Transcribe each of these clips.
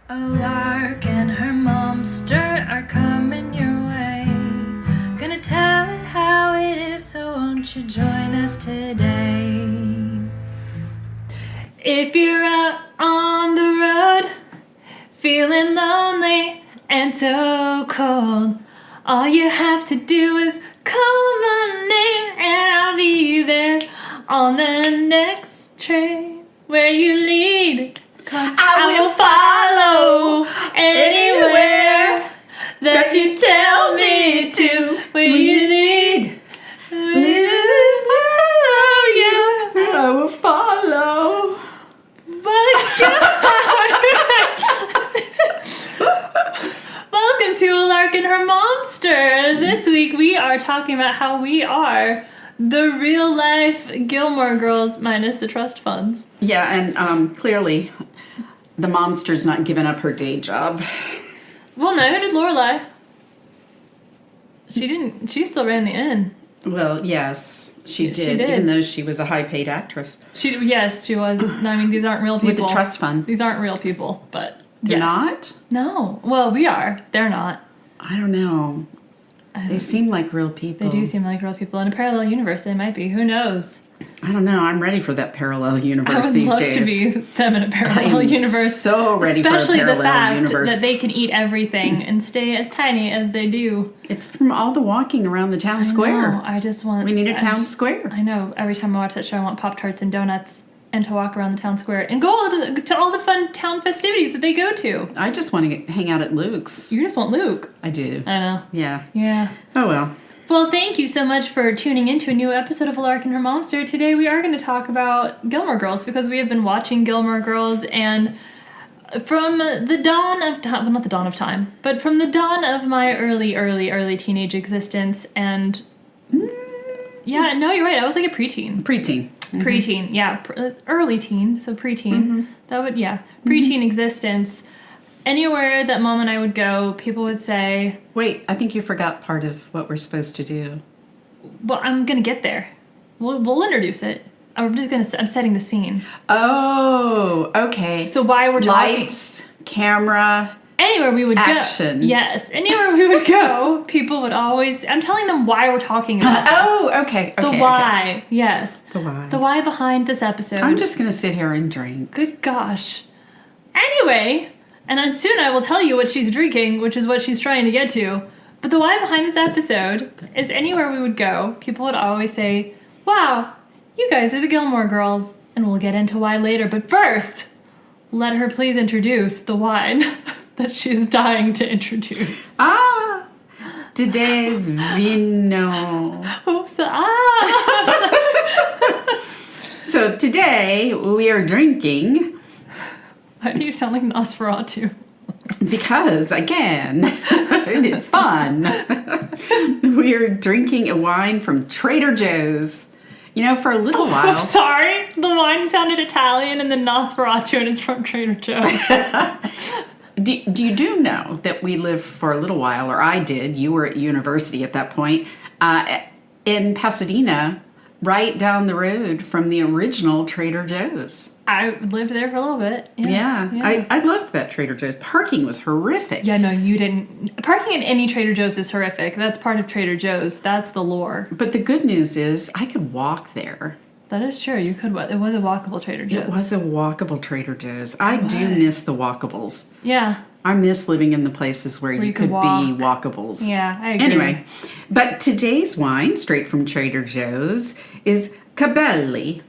A lark and her momster are coming your way. Gonna tell it how it is, so won't you join us today? If you're out on the road, feeling lonely and so cold, all you have to do is call my name and I'll be there on the next train where you lead. I will follow anywhere that you tell me to. Where you lead, I will follow. Welcome to A Lark and Her Momster. This week we are talking about how we are the real-life Gilmore Girls minus the trust funds. Yeah, and clearly the momster's not giving up her day job. Well, neither did Lorelai. She didn't. She still ran the inn. Well, yes, she did, She did. even though she was a high-paid actress. Yes, she was. I mean, these aren't real people. With the trust fund. These aren't real people, but They're yes. not? No. Well, we are. They're not. I don't know. They seem like real people. They do seem like real people. In a parallel universe, they might be. Who knows? I don't know. I'm ready for that parallel universe I would these love days. to be them in a parallel universe. So ready Especially for a parallel the fact universe. that they can eat everything and stay as tiny as they do. It's from all the walking around the town square. No, I just want. We need a town square. I know. Every time I watch that show, I want Pop-Tarts and donuts and to walk around the town square and go to all the fun town festivities that they go to. I just want to hang out at Luke's. You just want Luke. I do. I know. Yeah. Yeah. Oh, well. Well, thank you so much for tuning in to a new episode of A Lark and Her Momster. Today we are going to talk about Gilmore Girls because we have been watching Gilmore Girls, and from the dawn of time, well, not the dawn of time, but from the dawn of my early teenage existence, and yeah, no, you're right, I was like a preteen. Preteen. Mm-hmm. Preteen, yeah, early teen, so preteen. That would, yeah, preteen existence. Anywhere that Mom and I would go, people would say... Wait, I think you forgot part of what we're supposed to do. Well, I'm going to get there. We'll introduce it. I'm setting the scene. Oh, okay. So why we're talking... Lights, camera, Anywhere we would action. go... Yes. Anywhere we would go, people would always... I'm telling them why we're talking about this. Oh, okay. The why. Yes. The why. The why behind this episode. I'm just going to sit here and drink. Good gosh. Anyway... And then soon I will tell you what she's drinking, which is what she's trying to get to. But the why behind this episode is anywhere we would go, people would always say, wow, you guys are the Gilmore Girls. And we'll get into why later. But first, let her please introduce the wine that she's dying to introduce. Ah, today's vino. Oops, So today we are drinking... Why do you sound like Nosferatu? Because, again, it's fun. We're drinking a wine from Trader Joe's. You know, for a little while... I'm sorry. The wine sounded Italian and then Nosferatu and it's from Trader Joe's. Do you know that we lived for a little while, or I did, you were at university at that point, in Pasadena, right down the road from the original Trader Joe's. I lived there for a little bit. Yeah. I loved that Trader Joe's. Parking was horrific. Yeah, no, you didn't. Parking in any Trader Joe's is horrific. That's part of Trader Joe's. That's the lore. But the good news is I could walk there. That is true. You could. It was a walkable Trader Joe's. It was a walkable Trader Joe's. I do miss the walkables. Yeah. I miss living in the places where you could be walkables. Yeah, I agree. Anyway, but today's wine, straight from Trader Joe's, is Cabelli.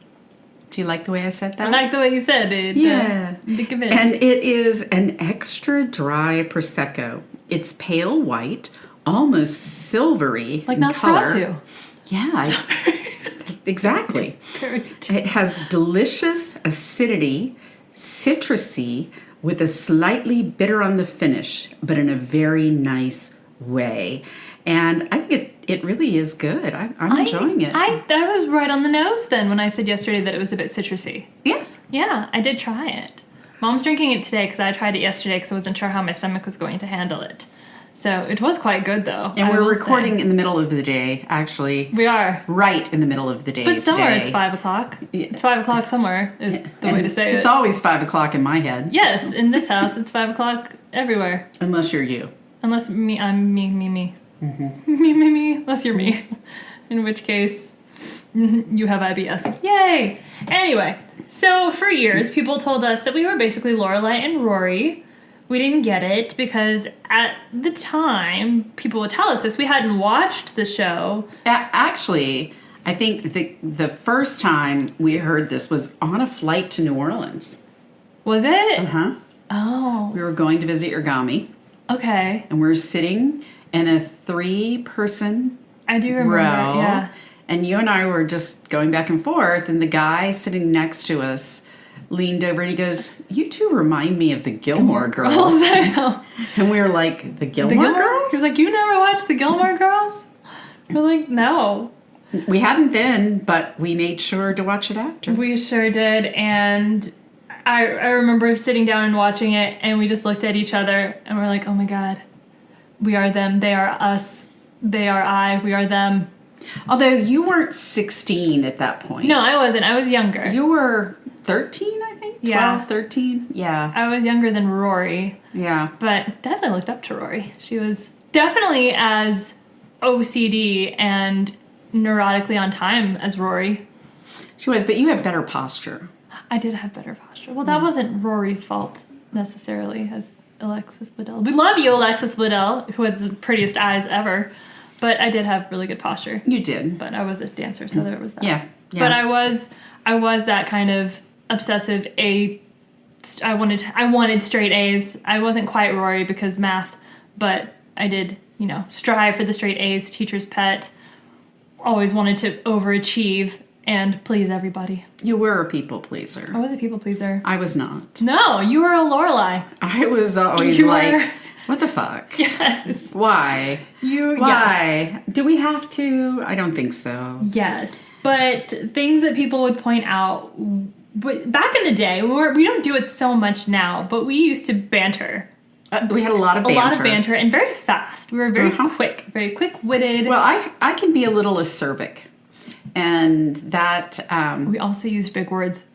Do you like the way I said that? I like the way you said it. Yeah. And it is an extra dry Prosecco. It's pale white, almost silvery like in color. Nosferatu. Yeah. Exactly. It has delicious acidity, citrusy, with a slightly bitter on the finish, but in a very nice way. And I think it really is good. I'm enjoying it. I was right on the nose then when I said yesterday that it was a bit citrusy. Yes. Yeah, I did try it. Mom's drinking it today because I tried it yesterday because I wasn't sure how my stomach was going to handle it. So it was quite good, though. And we're recording in the middle of the day, actually. We are. Right in the middle of the day But somewhere today. it's 5 o'clock. It's 5 o'clock somewhere is the way to say it. It's always 5 o'clock in my head. Yes, in this house, it's 5 o'clock everywhere. Unless you're you. Unless I'm me. Mm-hmm. Me. Unless you're me. In which case, you have IBS. Yay! Anyway, so for years, people told us that we were basically Lorelai and Rory. We didn't get it because at the time, people would tell us this. We hadn't watched the show. Actually, I think the first time we heard this was on a flight to New Orleans. Was it? Uh-huh. Oh. We were going to visit your Gami. Okay. And we were sitting in a 3-person I do remember, row. yeah. And you and I were just going back and forth, and the guy sitting next to us leaned over and he goes, "You two remind me of the Gilmore Girls." I know. And we were like, the Gilmore Girls? He was like, "You never watched the Gilmore Girls?" We're like, "No." We hadn't then, but we made sure to watch it after. We sure did, and I remember sitting down and watching it, and we just looked at each other, and we're like, "Oh my God, we are them, they are us, they are I, we are them." Although you weren't 16 at that point. No, I wasn't. I was younger. You were 13, I think? 12, Yeah. 13? Yeah. I was younger than Rory, Yeah. but definitely looked up to Rory. She was definitely as OCD and neurotically on time as Rory. She was, but you had better posture. I did have better posture. Well, that wasn't Rory's fault necessarily, as Alexis Bledel. We love you, Alexis Bledel, who has the prettiest eyes ever. But I did have really good posture. You did. But I was a dancer, so there was that. Yeah. But I was that kind of obsessive I wanted straight A's. I wasn't quite Rory because math, but I did, strive for the straight A's, teacher's pet. Always wanted to overachieve and please everybody. You were a people pleaser. I was a people pleaser. I was not. No, you were a Lorelai. I was always what the fuck? Yes. Why? Why? Yes. Do we have to? I don't think so. Yes. But things that people would point out, back in the day, we don't do it so much now, but we used to banter. We had a lot of banter. A lot of banter and very fast. We were very quick, very quick-witted. Well, I can be a little acerbic. And that... we also used big words.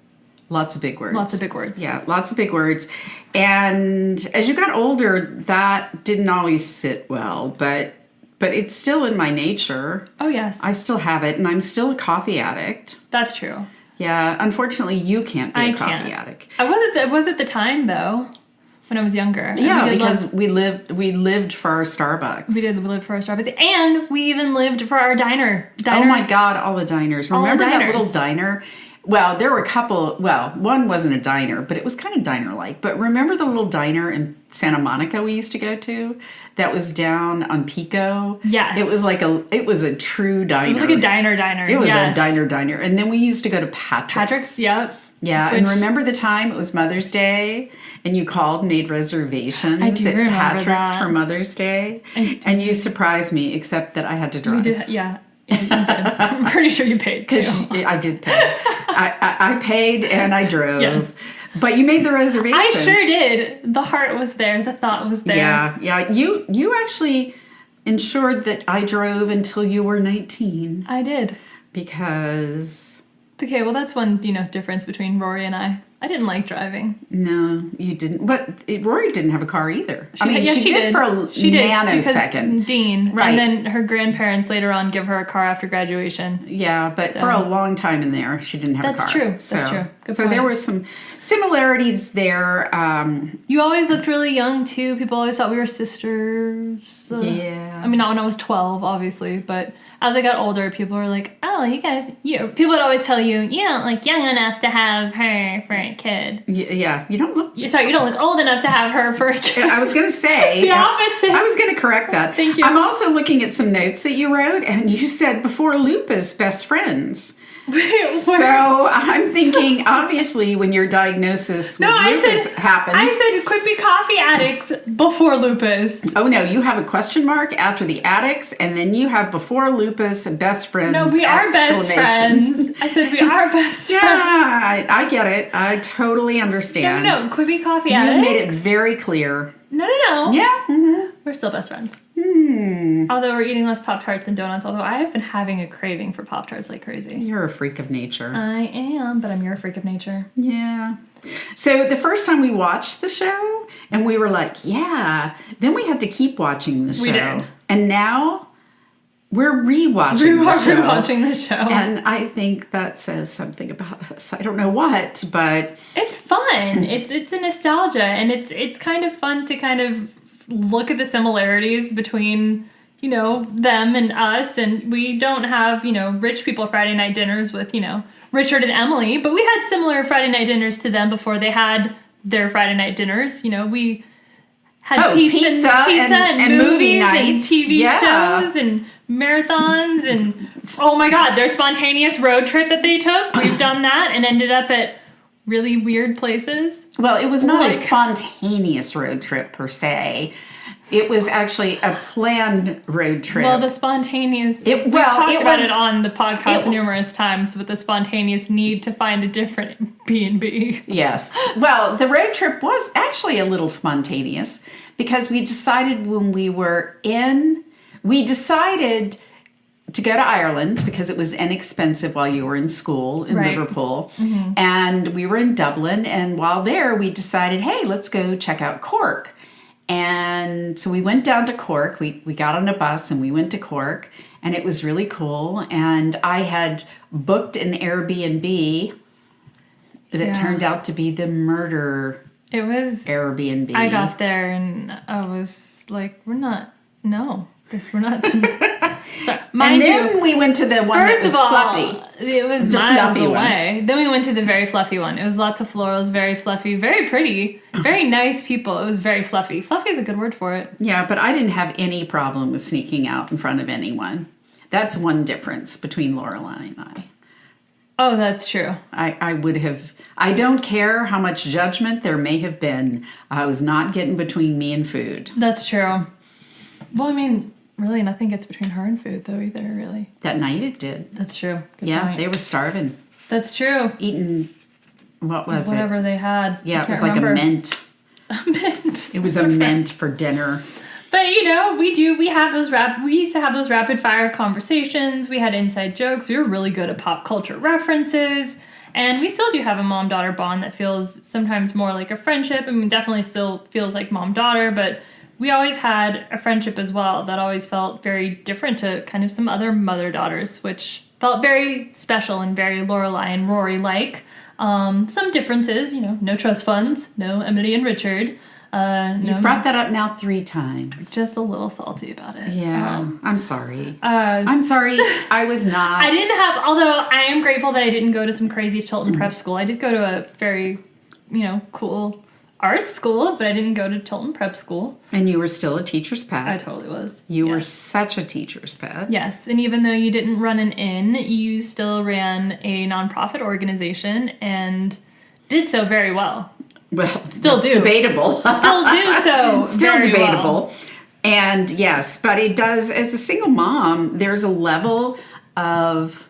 Lots of big words. Lots of big words. Yeah, lots of big words. And as you got older, that didn't always sit well, but it's still in my nature. Oh, yes. I still have it, and I'm still a coffee addict. That's true. Yeah, unfortunately, you can't be a coffee addict. I was at the time, though, when I was younger. Yeah, because we lived for our Starbucks. We live for our Starbucks. And we even lived for our diner. Oh, my God, all the diners. Remember that little diner? Well, there were a couple. Well, one wasn't a diner, but it was kind of diner-like. But remember the little diner in Santa Monica we used to go to that was down on Pico? Yes. It was a true diner. It was like a diner. It was a diner. And then we used to go to Patrick's. Yep. Yeah, and remember the time it was Mother's Day and you called and made reservations at Patrick's for Mother's Day? And you surprised me, except that I had to drive. You did, yeah. You did. I'm pretty sure you paid too. I did pay. I paid and I drove. Yes. But you made the reservations. I sure did. The heart was there. The thought was there. Yeah. You actually ensured that I drove until you were 19. I did. Because... Okay, well, that's one, difference between Rory and I. I didn't like driving. No, you didn't. But Rory didn't have a car either. She did for a nanosecond. Dean. Right. And then her grandparents later on give her a car after graduation. Yeah, but for a long time in there, she didn't have a car. That's true. That's true. Good so point. there were some similarities there. You always looked really young, too. People always thought we were sisters. Yeah. I mean, not when I was 12, obviously, but... As I got older, people were like, "Oh, you guys." People would always tell you, "You don't look young enough to have her for a kid." Yeah, you don't look. Sorry, you don't look old enough to have her for a kid. I was going to say the opposite. I was going to correct that. Thank you. I'm also looking at some notes that you wrote, and you said before lupus, best friends. So I'm thinking, obviously, when your diagnosis with lupus happened. I said quippy coffee addicts before lupus. Oh, no, you have a question mark after the addicts, and then you have before lupus, best friends. No, we are best friends. I said we are best friends. Yeah, I get it. I totally understand. No, quippy coffee addicts. You made it very clear. No. Yeah. Mm-hmm. We're still best friends. Hmm. Although we're eating less Pop-Tarts and donuts, although I have been having a craving for Pop-Tarts like crazy. You're a freak of nature. I am, but I'm your freak of nature. Yeah. So the first time we watched the show, and we were like, yeah. Then we had to keep watching the show. We did. And now we're rewatching the show. Rewatching the show. And I think that says something about us. I don't know what, but it's fun. It's a nostalgia, and it's kind of fun to kind of look at the similarities between, you know, them and us. And we don't have, you know, rich people Friday night dinners with, you know, Richard and Emily, but we had similar Friday night dinners to them before they had their Friday night dinners. You know, we had pizza and movie nights, and TV shows and marathons, and oh my God, their spontaneous road trip that they took. We've done that and ended up at really weird places. Well, it was not a spontaneous road trip per se. It was actually a planned road trip. Well, the spontaneous... We've talked about it on the podcast numerous times, with the spontaneous need to find a different B&B. Yes. Well, the road trip was actually a little spontaneous because we decided when we were in... We decided to go to Ireland because it was inexpensive while you were in school in Liverpool. Mm-hmm. And we were in Dublin. And while there, we decided, hey, let's go check out Cork. And so we went down to Cork. We got on a bus and we went to Cork, and it was really cool. And I had booked an Airbnb that turned out to be the murder Airbnb. I got there and I was like, we're not. Sorry. And then we went to the one that was fluffy. It was miles away. One. Then we went to the very fluffy one. It was lots of florals, very fluffy, very pretty, very nice people. It was very fluffy. Fluffy is a good word for it. Yeah, but I didn't have any problem with sneaking out in front of anyone. That's one difference between Lorelai and I. Oh, that's true. I would have... I don't care how much judgment there may have been. I was not getting between me and food. That's true. Well, I mean... Really, nothing gets between her and food, though, either, really. That night it did. That's true. Good point. They were starving. That's true. Eating, what was Whatever they had. Yeah, it was like a mint. A mint. It was a mint for dinner. But, you know, we used to have those rapid fire conversations. We had inside jokes. We were really good at pop culture references. And we still do have a mom-daughter bond that feels sometimes more like a friendship. I mean, definitely still feels like mom-daughter, but... We always had a friendship as well that always felt very different to kind of some other mother-daughters, which felt very special and very Lorelai and Rory-like. Some differences, you know, no trust funds, no Emily and Richard. You've brought that up now 3 times. Just a little salty about it. Yeah, I'm sorry. I'm sorry, I was not. I didn't have, although I am grateful that I didn't go to some crazy Chilton prep school. I did go to a very, you know, cool... art school, but I didn't go to Chilton prep school. And you were still a teacher's pet. I totally was. You were such a teacher's pet. Yes, and even though you didn't run an inn, you still ran a nonprofit organization and did so very well. Well, still do. Debatable. Still do so. Still very debatable. Well. And yes, but it does, as a single mom, there's a level of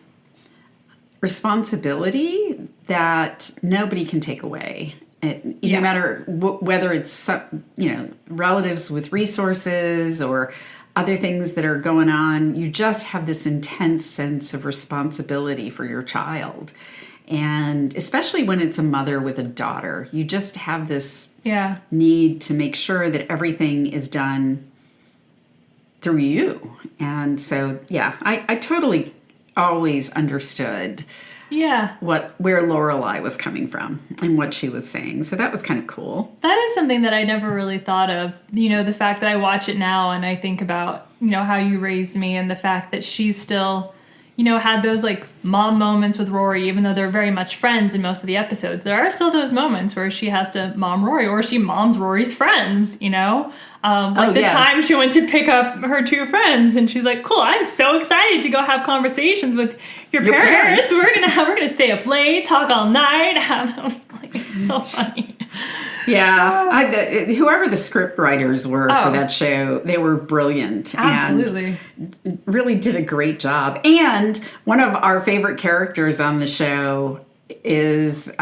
responsibility that nobody can take away. No matter whether it's, you know, relatives with resources or other things that are going on, you just have this intense sense of responsibility for your child. And especially when it's a mother with a daughter, you just have this need to make sure that everything is done through you. And so, I totally always understood where Lorelai was coming from and what she was saying. So that was kind of cool. That is something that I never really thought of. You know, the fact that I watch it now and I think about, you know, how you raised me and the fact that she's still, you know, had those like mom moments with Rory, even though they're very much friends in most of the episodes. There are still those moments where she has to mom Rory or she moms Rory's friends, you know? Time she went to pick up her 2 friends and she's like, cool, I'm so excited to go have conversations with your parents. We're gonna stay up late, talk all night. I was like, it's so funny. Yeah, whoever the script writers were for that show, they were brilliant. Absolutely. And really did a great job. And one of our favorite characters on the show is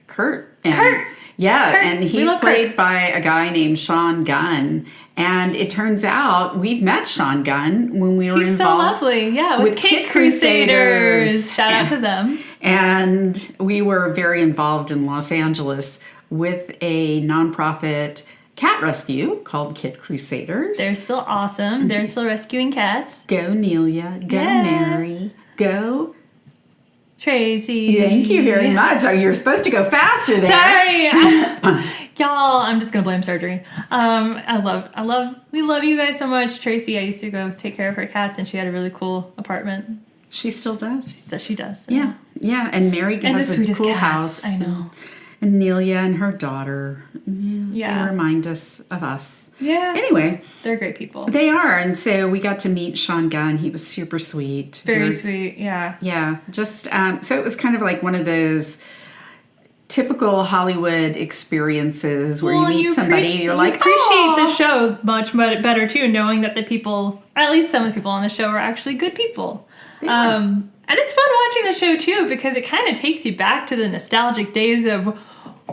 Kurt. And, Kurt! Yeah, Kurt. and We he's love played Kurt. by a guy named Sean Gunn. And it turns out we've met Sean Gunn when we were He's so involved lovely. Yeah, with Kid Kid Crusaders. Shout out to them. And we were very involved in Los Angeles with a nonprofit cat rescue called Kid Crusaders. They're still awesome. They're still rescuing cats. Go Nelia, go Yeah. Mary, go. Tracy. Thank you very much. Oh, you're supposed to go faster there. Sorry. Y'all, I'm just gonna blame surgery. We love you guys so much. Tracy, I used to go take care of her cats, and she had a really cool apartment. She still does. She does. So. Yeah, yeah. And Mary And the has a sweetest cool cats. house. I know. And Nelia and her daughter. Yeah. They remind us of us. Yeah. Anyway, They're great people. they are. And so we got to meet Sean Gunn. He was super sweet. Very sweet. Yeah. Yeah. Just, so it was kind of like one of those typical Hollywood experiences where you meet somebody, you're like, appreciate "Aw." the show much better too, knowing that the people, at least some of the people on the show, are actually good people. And it's fun watching the show too because it kind of takes you back to the nostalgic days of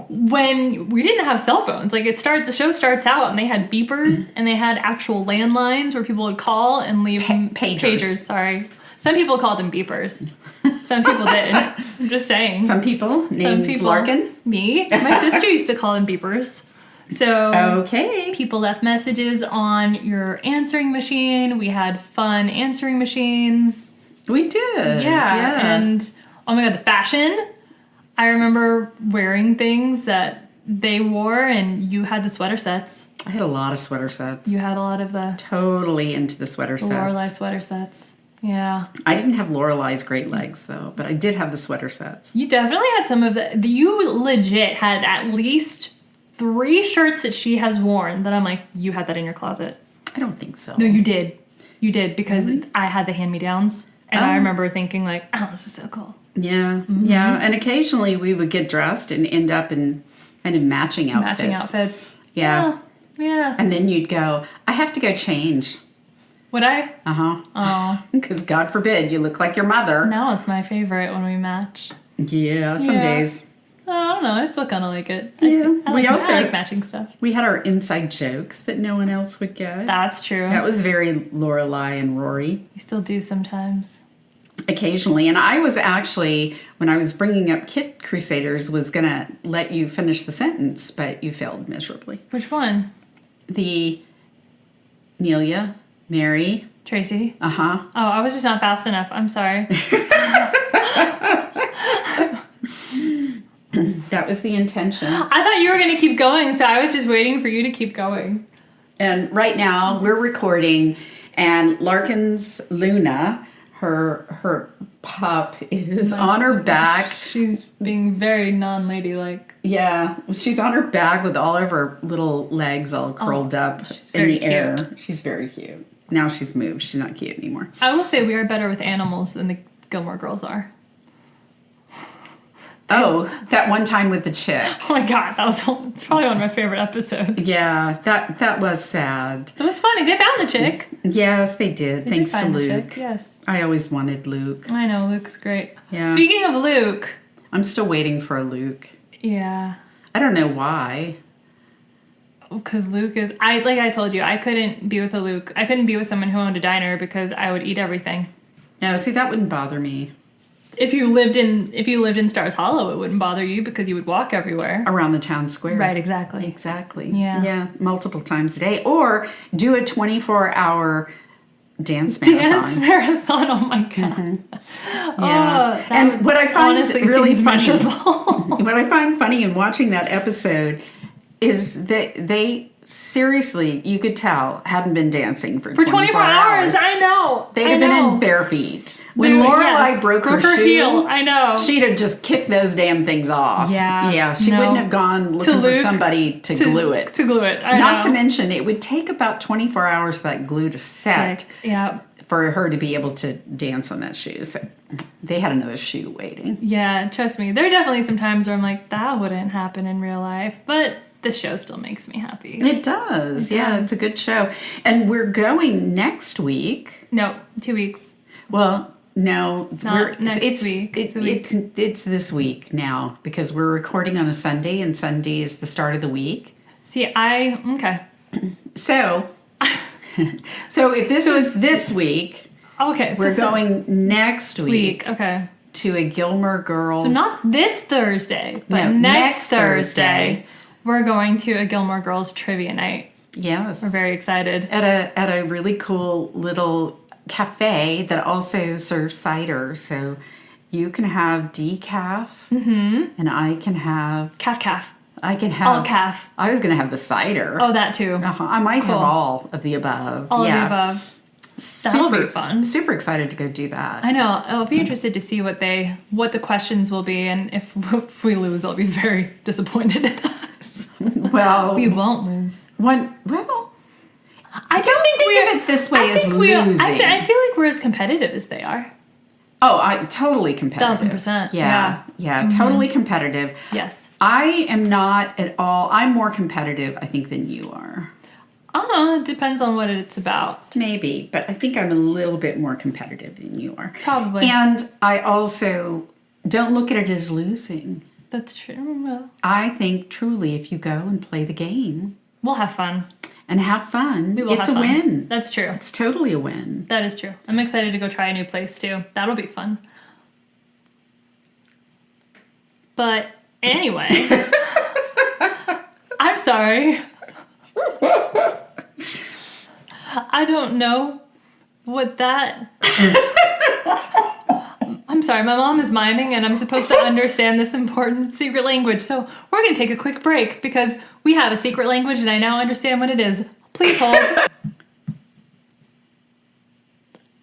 when we didn't have cell phones. Like the show starts out and they had beepers and they had actual landlines where people would call and leave pagers. Sorry, some people called them beepers. Some people did. I'm just saying. Some people named Larkin. Me. My sister used to call them beepers. So Okay. people left messages on your answering machine. We had fun answering machines. We did. Yeah. And oh my God, the fashion. I remember wearing things that they wore, and you had the sweater sets. I had a lot of sweater sets. You had a lot of the Totally into the sweater sets. Lorelai sweater sets. Yeah. I didn't have Lorelai's great legs though, but I did have the sweater sets. You definitely had some of you legit had at least 3 shirts that she has worn that I'm like, you had that in your closet. I don't think so. No, you did. You did because I had the hand-me-downs. And I remember thinking like, oh, this is so cool. Yeah, yeah. And occasionally we would get dressed and end up in kind of matching outfits. Matching outfits. Yeah. Yeah. And then you'd go, I have to go change. Would I? Uh-huh. Oh. Because God forbid you look like your mother. Now it's my favorite when we match. Yeah, some Yeah. days. Oh, I don't know. I still kind of like it. Yeah. I We like, also- I like matching stuff. We had our inside jokes that no one else would get. That's true. That was very Lorelai and Rory. We still do sometimes. Occasionally. And I was actually, when I was bringing up Kid Crusaders, was going to let you finish the sentence, but you failed miserably. Which one? The Nelia, Mary, Tracy? uh-huh. Oh, I was just not fast enough. I'm sorry. That was the intention. I thought you were going to keep going, so I was just waiting for you to keep going. And right now we're recording, and Larkin's Luna, her pup, is on her back. She's being very non-ladylike. Yeah, she's on her back with all of her little legs all curled up in the air. cute. She's very cute. Now she's moved. She's not cute anymore. I will say we are better with animals than the Gilmore Girls are. Oh, that one time with the chick. Oh my God, it's probably one of my favorite episodes. Yeah, that was sad. It was funny. They found the chick. Yes, they did. They Thanks did to find the Luke. chick, yes. I always wanted Luke. I know, Luke's great. Yeah. Speaking of Luke. I'm still waiting for a Luke. Yeah. I don't know why. Because Luke is... like I told you, I couldn't be with a Luke. I couldn't be with someone who owned a diner because I would eat everything. No, see, that wouldn't bother me. If you lived in Stars Hollow, it wouldn't bother you because you would walk everywhere. Around the town square. Right, exactly. Exactly. Yeah. Yeah, multiple times a day. Or do a 24-hour dance marathon. Dance marathon. Oh my God. Mm-hmm. Oh, Yeah. that And what I find honestly really seems funny, miserable. what I find funny in watching that episode is that they seriously, you could tell, hadn't been dancing for 24 hours. I know. They'd have been in bare feet. When Dude, Lorelai yes. broke her shoe, heel, I know. she'd have just kicked those damn things off. Yeah, Yeah, she no. wouldn't have gone looking for Luke, somebody to glue it. To glue it. I Not know. to mention, it would take about 24 hours for that glue to set Yeah. for her to be able to dance on that shoe. So they had another shoe waiting. Yeah, trust me. There are definitely some times where I'm like, that wouldn't happen in real life. But the show still makes me happy. It does. Yeah, does. it's a good show. And we're going next week. No, 2 weeks. Well, No, Not next week. It's this week now because we're recording on a Sunday, and Sunday is the start of the week. See, okay. So if this is this week, Okay, we're going next week Okay. to a Gilmore Girls. So not this Thursday, but No, next Thursday. Thursday, we're going to a Gilmore Girls trivia night. Yes. We're very excited. At a really cool little cafe that also serves cider. So you can have decaf, and I can have Calf. I can have All calf. I was gonna have the cider. Oh, that too. I might Cool. have all of the above. All of the above. That'll be fun. Super excited to go do that. I know. I'll be interested to see what the questions will be, and if we lose, I'll be very disappointed in us. Well, We won't lose. I don't think of it this way as losing. I feel like we're as competitive as they are. Oh, I'm totally competitive. 1000%. Yeah, totally competitive. Yes. I am not at all. I'm more competitive, I think, than you are. It depends on what it's about. Maybe, but I think I'm a little bit more competitive than you are. Probably. And I also don't look at it as losing. That's true. Well, I think truly if you go and play the game we'll have fun. and have fun, it's a win. That's true. It's totally a win. That is true. I'm excited to go try a new place too. That'll be fun. But anyway, I'm sorry. I don't know what that. I'm sorry, my mom is miming and I'm supposed to understand this important secret language. So we're going to take a quick break because we have a secret language and I now understand what it is. Please hold.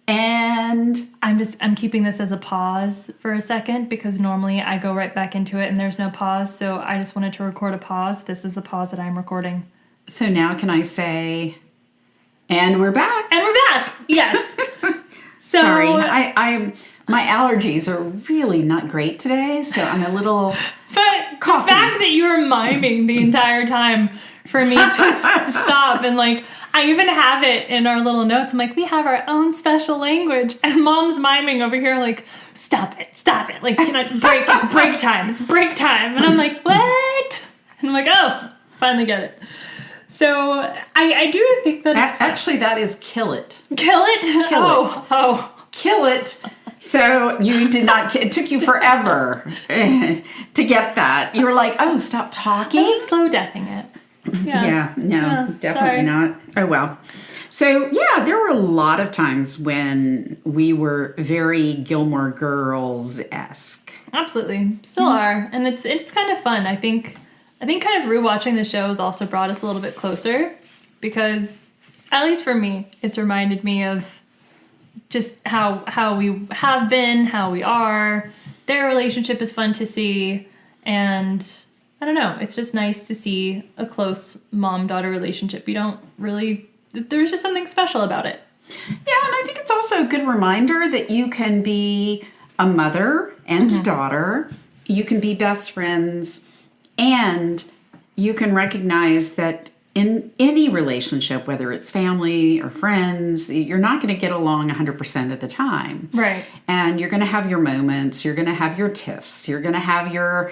And I'm keeping this as a pause for a second because normally I go right back into it and there's no pause. So I just wanted to record a pause. This is the pause that I'm recording. so now can I say, and we're back. And we're back. Yes. So Sorry, my allergies are really not great today, so I'm a little But Coffee. the fact that you were miming the entire time for me to stop and like I even have it in our little notes. I'm like, we have our own special language, and Mom's miming over here like, stop it, like, can I break? It's break time, and I'm like, what? And I'm like, oh, finally get it. So I do think that it's actually that is kill it. kill it. Oh. Kill it. So you did not. It took you forever to get that. You were like, "Oh, stop talking." I was slow deathing it. Yeah, no, Yeah, definitely sorry. not. Oh well. So yeah, there were a lot of times when we were very Gilmore Girls-esque. Absolutely, still are, and it's kind of fun. I think kind of rewatching the show has also brought us a little bit closer because, at least for me, it's reminded me of just how we have been, how we are. Their relationship is fun to see, and I don't know, it's just nice to see a close mom-daughter relationship. You don't really, there's just something special about it. Yeah, and I think it's also a good reminder that you can be a mother and a daughter. You can be best friends, and you can recognize that in any relationship, whether it's family or friends, you're not going to get along 100% of the time. Right. And you're going to have your moments, you're going to have your tiffs, you're going to have your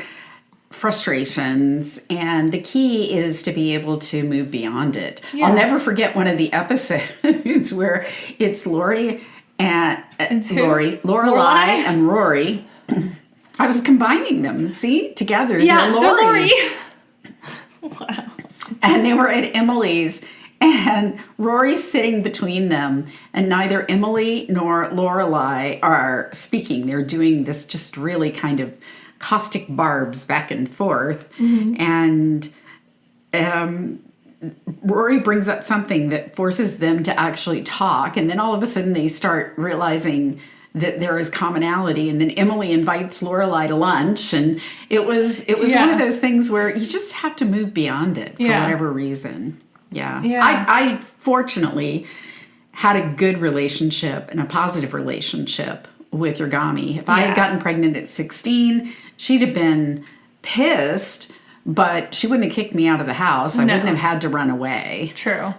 frustrations, and the key is to be able to move beyond it. Yeah. I'll never forget one of the episodes where it's Lorelai and Rory. I was combining them, see, together. Yeah, they're they're Lori. Wow. And they were at Emily's, and Rory's sitting between them, and neither Emily nor Lorelai are speaking. They're doing this just really kind of caustic barbs back and forth. And Rory brings up something that forces them to actually talk, and then all of a sudden they start realizing that there is commonality, and then Emily invites Lorelai to lunch, and it was one of those things where you just have to move beyond it for whatever reason. Yeah. I fortunately had a good relationship and a positive relationship with Yurgami. If I had gotten pregnant at 16, she'd have been pissed, but she wouldn't have kicked me out of the house. I wouldn't have had to run away. True.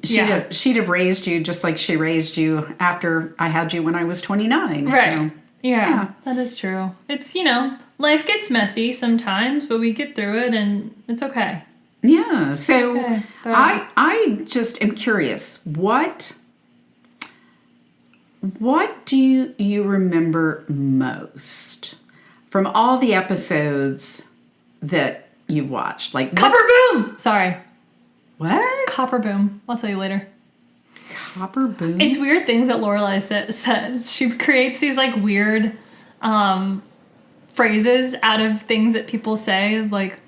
She'd have raised you just like she raised you after I had you when I was 29. Right. So, yeah, that is true. It's, life gets messy sometimes, but we get through it and it's okay. Yeah. So Okay, but- I just am curious. What do you remember most from all the episodes that you've watched? Like Copper Boom! Sorry. What? Copper Boom. I'll tell you later. Copper Boom? It's weird things that Lorelai says. She creates these like weird phrases out of things that people say. Like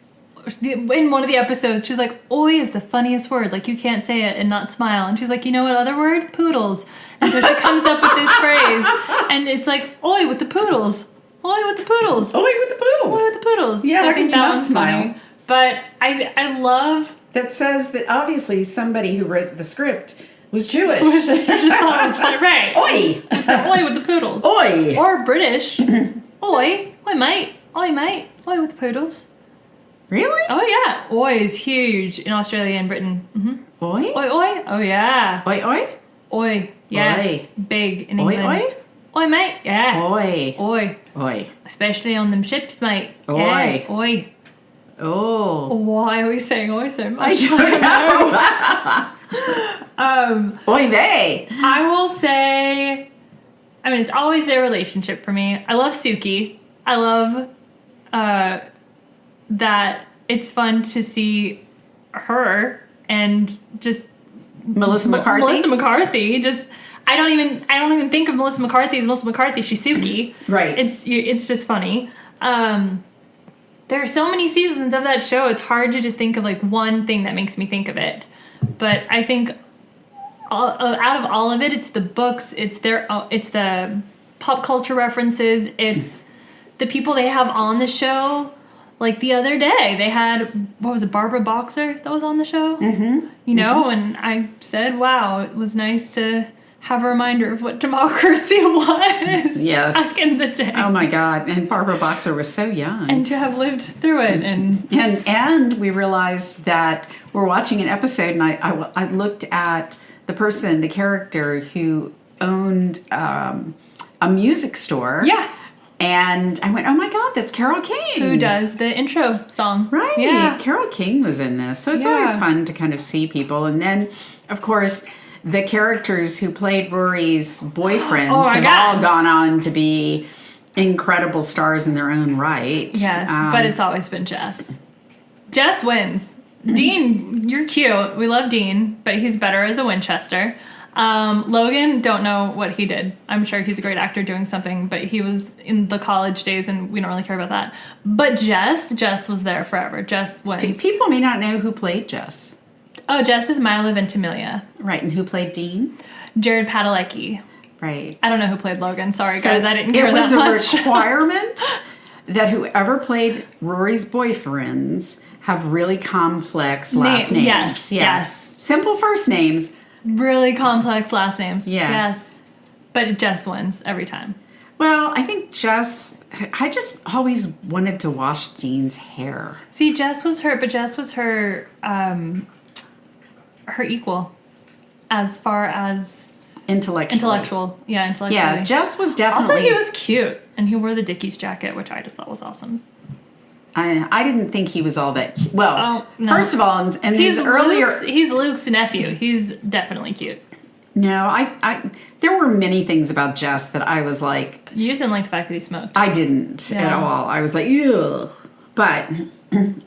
in one of the episodes, she's like, "Oi" is the funniest word. Like you can't say it and not smile. And she's like, "You know what other word? Poodles." And so she comes up with this phrase, and it's like, "Oi with the poodles. Oi with the poodles. Oh, wait, with the poodles. Oi with the poodles." Yeah, so how I can think you that not one's smile? funny. But I love. That says that obviously somebody who wrote the script was Jewish. I just thought it was funny, right? Oi! Oi with the poodles. Oi! Or British. Oi mate. Oi mate. Oi with the poodles. Really? Oh yeah, oi is huge in Australia and Britain. Mm-hmm. Oi? Oi oi. Oh yeah. Oi, oi? Oi. Yeah. Oi. Big in Oi, England. oi? Oi mate. Yeah. Oi. Oi. Oi. Especially on them ships, mate. Oi. Yeah. Oi. Oh. Why are we saying oi so much? I don't know. Oi vey. I will say, I mean, it's always their relationship for me. I love Suki. I love that it's fun to see her and just Melissa McCarthy. Melissa McCarthy. Just I don't even think of Melissa McCarthy as Melissa McCarthy. She's Suki. Right. It's just funny. There are so many seasons of that show. It's hard to just think of like one thing that makes me think of it. But I think out of all of it, it's the books, it's the pop culture references, it's the people they have on the show. Like the other day, they had, what was it, Barbara Boxer that was on the show? Mm-hmm. And I said, wow, it was nice to have a reminder of what democracy was Yes. back in the day. Oh my God. And Barbara Boxer was so young. And to have lived through it. And we realized that we're watching an episode, and I looked at the character who owned a music store. Yeah. And I went, oh my God, that's Carole King. Who does the intro song. Right. Yeah. Carole King was in this. So it's always fun to kind of see people. And then, of course, the characters who played Rory's boyfriends have all gone on to be incredible stars in their own right. Yes, but it's always been Jess. Jess wins. Dean, you're cute. We love Dean, but he's better as a Winchester. Logan, don't know what he did. I'm sure he's a great actor doing something, but he was in the college days and we don't really care about that. But Jess was there forever. Jess wins. People may not know who played Jess. Oh, Jess is Milo Ventimiglia. Right, and who played Dean? Jared Padalecki. Right. I don't know who played Logan. Sorry, guys, I didn't care that much. It was a requirement that whoever played Rory's boyfriends have really complex last names. Yes. Simple first names. Really complex last names. Yeah. Yes. But Jess wins every time. Well, I think I just always wanted to wash Dean's hair. See, Jess was her equal as far as intellectual. Yeah, intellectually. Yeah, Jess was definitely. Also, he was cute, and he wore the Dickies jacket, which I just thought was awesome. I didn't think he was all that cute. Well, no. First of all, and these earlier... He's Luke's nephew. He's definitely cute. No, there were many things about Jess that I was like... You just didn't like the fact that he smoked. I didn't at all. I was like, ugh. But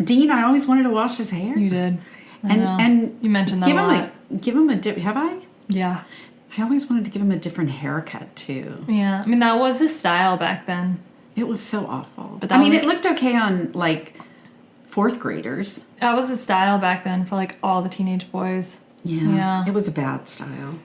Dean, I always wanted to wash his hair. You did. And you mentioned that a lot. Give him a... Have I? Yeah. I always wanted to give him a different haircut, too. Yeah. I mean, that was his style back then. It was so awful. But it looked okay on, like, fourth graders. That was the style back then for, like, all the teenage boys. Yeah. It was a bad style.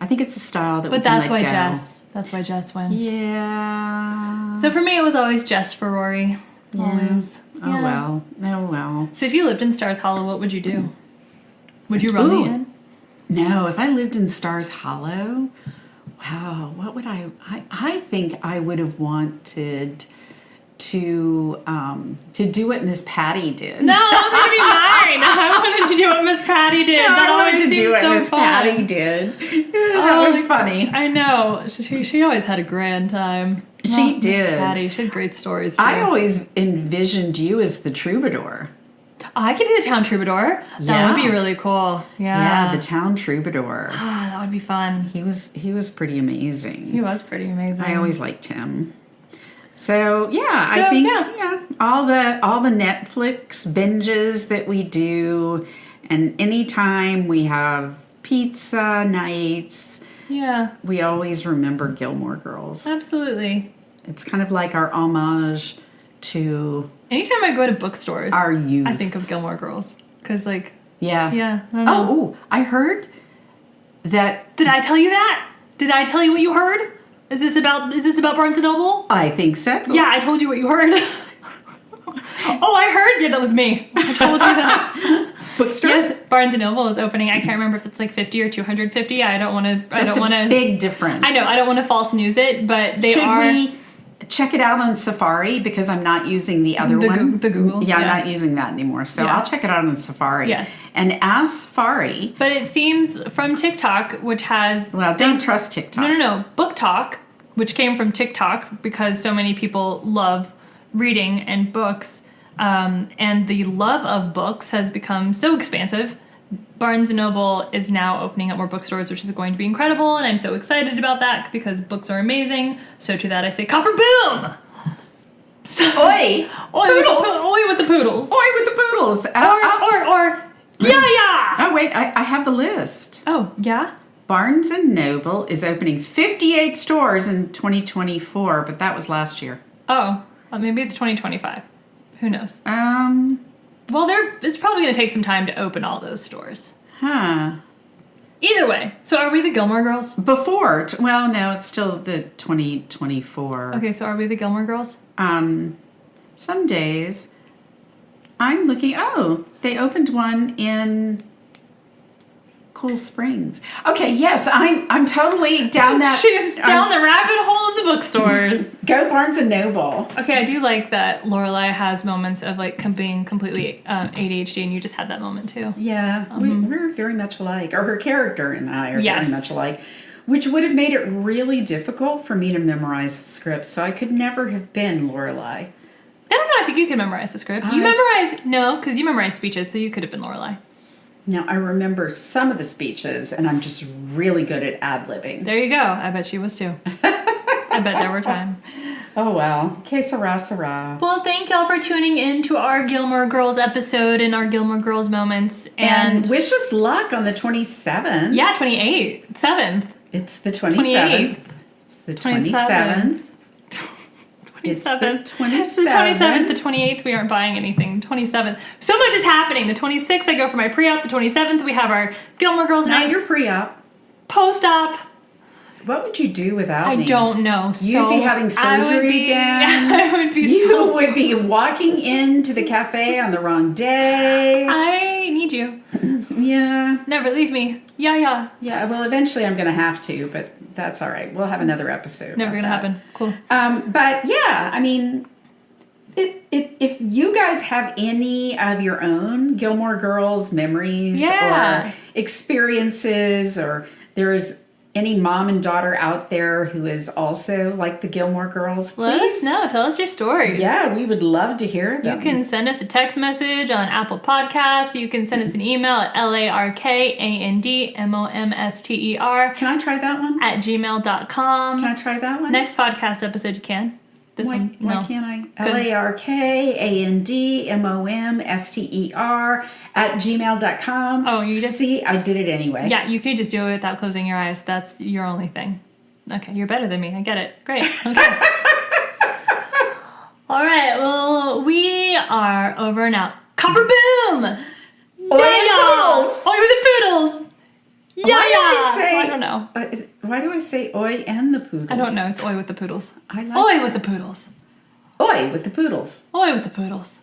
I think it's a style that But that's why Jess wins. Yeah. So for me, it was always Jess for Rory. Yeah. Always. Oh, well. Oh, well. So if you lived in Stars Hollow, what would you do? Would you run the inn? No, if I lived in Stars Hollow, wow, what would I think I would have wanted to do what Miss Patty did. No, that was going to be mine. I wanted to do what Miss Patty did. That always to do it so as fun. Patty did. That was funny. I know. She always had a grand time. She Miss did. Patty. She had great stories, too. I always envisioned you as the troubadour. I could be the town troubadour. That Yeah. would be really cool. Yeah. Yeah, the town troubadour. Ah, that would be fun. He was pretty amazing. He was pretty amazing. I always liked him. So yeah, I think all the Netflix binges that we do, and anytime we have pizza nights, we always remember Gilmore Girls. Absolutely. It's kind of like our homage to Anytime I go to bookstores, our youth. I think of Gilmore Girls. Because, like, yeah. I don't know. Oh, I heard that. Did I tell you that? Did I tell you what you heard? Is this about Barnes & Noble? I think so. Yeah, I told you what you heard. Oh, I heard? Yeah, that was me. I told you that. Bookstores? Yes, Barnes & Noble is opening. I can't remember if it's like 50 or 250. I don't want to. That's a big difference. I know. I don't want to false news it, but they are. Should we check it out on Safari, because I'm not using the other one? The Googles. Yeah, I'm not using that anymore. So Yeah. I'll check it out on Safari. Yes. And as Safari. But it seems from TikTok, which has. Well, don't trust TikTok. No. Book Talk, which came from TikTok because so many people love reading and books. And the love of books has become so expansive. Barnes & Noble is now opening up more bookstores, which is going to be incredible, and I'm so excited about that because books are amazing. So to that I say, copper boom! So, Oi! Poodles! Oi with the poodles. Oi with the poodles! Or yeah! Oh, wait, I have the list. Oh, yeah? Barnes & Noble is opening 58 stores in 2024, but that was last year. Oh, well, maybe it's 2025. Who knows? Well, it's probably going to take some time to open all those stores. Huh. Either way, so are we the Gilmore Girls? Before, well, no, it's still the 2024. Okay, so are we the Gilmore Girls? Some days, I'm looking, they opened one in Cool Springs. Okay, yes, I'm totally down that. She's down the rabbit hole of the bookstores. Go Barnes & Noble. Okay, I do like that Lorelai has moments of like being completely ADHD, and you just had that moment too. Yeah, we're very much alike, or her character and I are very much alike, which would have made it really difficult for me to memorize the script, so I could never have been Lorelai. I don't know, I think you can memorize the script. Because you memorize speeches, so you could have been Lorelai. Now, I remember some of the speeches, and I'm just really good at ad-libbing. There you go. I bet she was too. I bet there were times. Oh, well. Que sera, sera. Well, thank y'all for tuning in to our Gilmore Girls episode and our Gilmore Girls moments. And wish us luck on the 27th. Yeah, 28th. 7th. It's the 27th. It's the 27th. 27th. It's the 27th. It's the 27th, the 28th, we aren't buying anything. 27th. So much is happening. The 26th, I go for my pre-op. The 27th, we have our Gilmore Girls Now night. you're pre-op. Post-op. What would you do without me? I don't know. You'd be having surgery again. I would be You would be walking into the cafe on the wrong day. I need you. Yeah. Never leave me. Yeah. Yeah, well, eventually I'm going to have to, but that's all right. We'll have another episode. Never gonna happen. Cool. But yeah, I mean, if you guys have any of your own Gilmore Girls memories or experiences, or there's any mom and daughter out there who is also like the Gilmore Girls, please Let us know. Tell us your stories. Yeah, we would love to hear them. You can send us a text message on Apple Podcasts. You can send us an email at larkandmomster Can I try that one? at gmail.com. Can I try that one? Next podcast episode you can. This Why one, no. can't I? larkandmomster at gmail.com. Oh, you just... See, I did it anyway. Yeah, you could just do it without closing your eyes. That's your only thing. Okay, you're better than me. I get it. Great. Okay. All right, well, we are over now. Copper boom! Oi with poodles! Oi with the poodles! Yeah, Why do I say? I don't know. Why do I say oi and the poodles? I don't know. It's oi with the poodles. I like Oi with the poodles. Oi with the poodles. Oi with the poodles.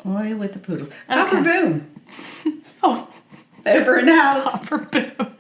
Oi with the poodles. Okay. Copper boom. Oh, Over and out. copper boom.